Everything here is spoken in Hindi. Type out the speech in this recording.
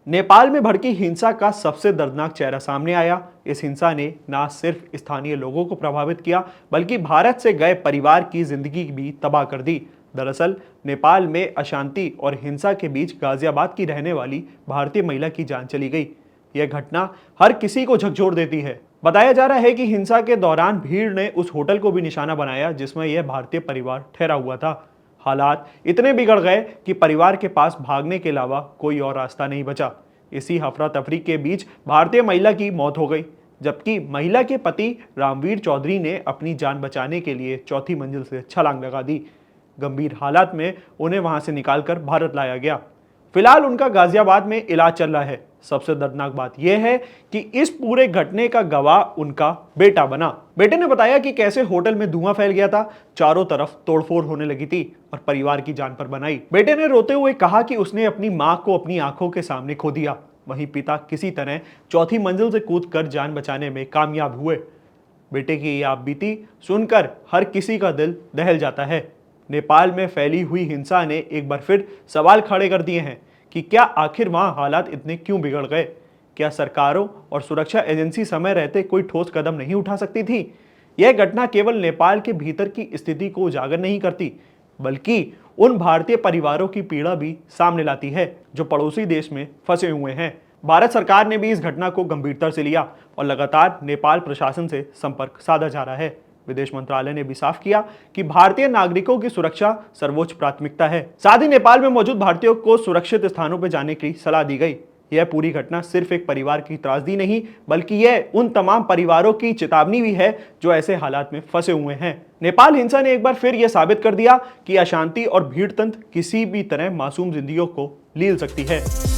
नेपाल में भड़की हिंसा का सबसे दर्दनाक चेहरा सामने आया। इस हिंसा ने न सिर्फ स्थानीय लोगों को प्रभावित किया बल्कि भारत से गए परिवार की जिंदगी भी तबाह कर दी। दरअसल नेपाल में अशांति और हिंसा के बीच गाजियाबाद की रहने वाली भारतीय महिला की जान चली गई। यह घटना हर किसी को झकझोर देती है। बताया जा रहा है कि हिंसा के दौरान भीड़ ने उस होटल को भी निशाना बनाया जिसमें यह भारतीय परिवार ठहरा हुआ था। हालात इतने बिगड़ गए कि परिवार के पास भागने के अलावा कोई और रास्ता नहीं बचा। इसी हफरा तफरी के बीच भारतीय महिला की मौत हो गई, जबकि महिला के पति रामवीर चौधरी ने अपनी जान बचाने के लिए चौथी मंजिल से छलांग लगा दी। गंभीर हालात में उन्हें वहां से निकालकर भारत लाया गया। फिलहाल उनका गाजियाबाद में इलाज चल रहा है। सबसे दर्दनाक बात यह है कि इस पूरे घटने का गवाह उनका बेटा बना। बेटे ने बताया कि कैसे होटल में धुआं फैल गया था, चारों तरफ तोड़फोड़ होने लगी थी और परिवार की जान पर बनाई। बेटे ने रोते हुए कहा कि उसने अपनी मां को अपनी आंखों के सामने खो दिया। वहीं पिता किसी तरह चौथी मंजिल से कूदकर जान बचाने में कामयाब हुए। बेटे की यह बीती सुनकर हर किसी का दिल दहल जाता है। नेपाल में फैली हुई हिंसा ने एक बार फिर सवाल खड़े कर दिए हैं कि क्या आखिर वहां हालात इतने क्यों बिगड़ गए? क्या सरकारों और सुरक्षा एजेंसी समय रहते कोई ठोस कदम नहीं उठा सकती थी? यह घटना केवल नेपाल के भीतर की स्थिति को उजागर नहीं करती, बल्कि उन भारतीय परिवारों की पीड़ा भी सामने लाती है जो पड़ोसी देश में फंसे हुए हैं। भारत सरकार ने भी इस घटना को गंभीरता से लिया और लगातार नेपाल प्रशासन से संपर्क साधा जा रहा है। विदेश मंत्रालय ने भी साफ किया कि भारतीय नागरिकों की सुरक्षा सर्वोच्च प्राथमिकता है। साथ ही नेपाल में मौजूद भारतीयों को सुरक्षित स्थानों पर जाने की सलाह दी गई। यह पूरी घटना सिर्फ एक परिवार की त्रासदी नहीं, बल्कि यह उन तमाम परिवारों की चेतावनी भी है जो ऐसे हालात में फंसे हुए हैं। नेपाल हिंसा ने एक बार फिर यह साबित कर दिया कि अशांति और भीड़ तंत्र किसी भी तरह मासूम जिंदगियों को लील सकती है।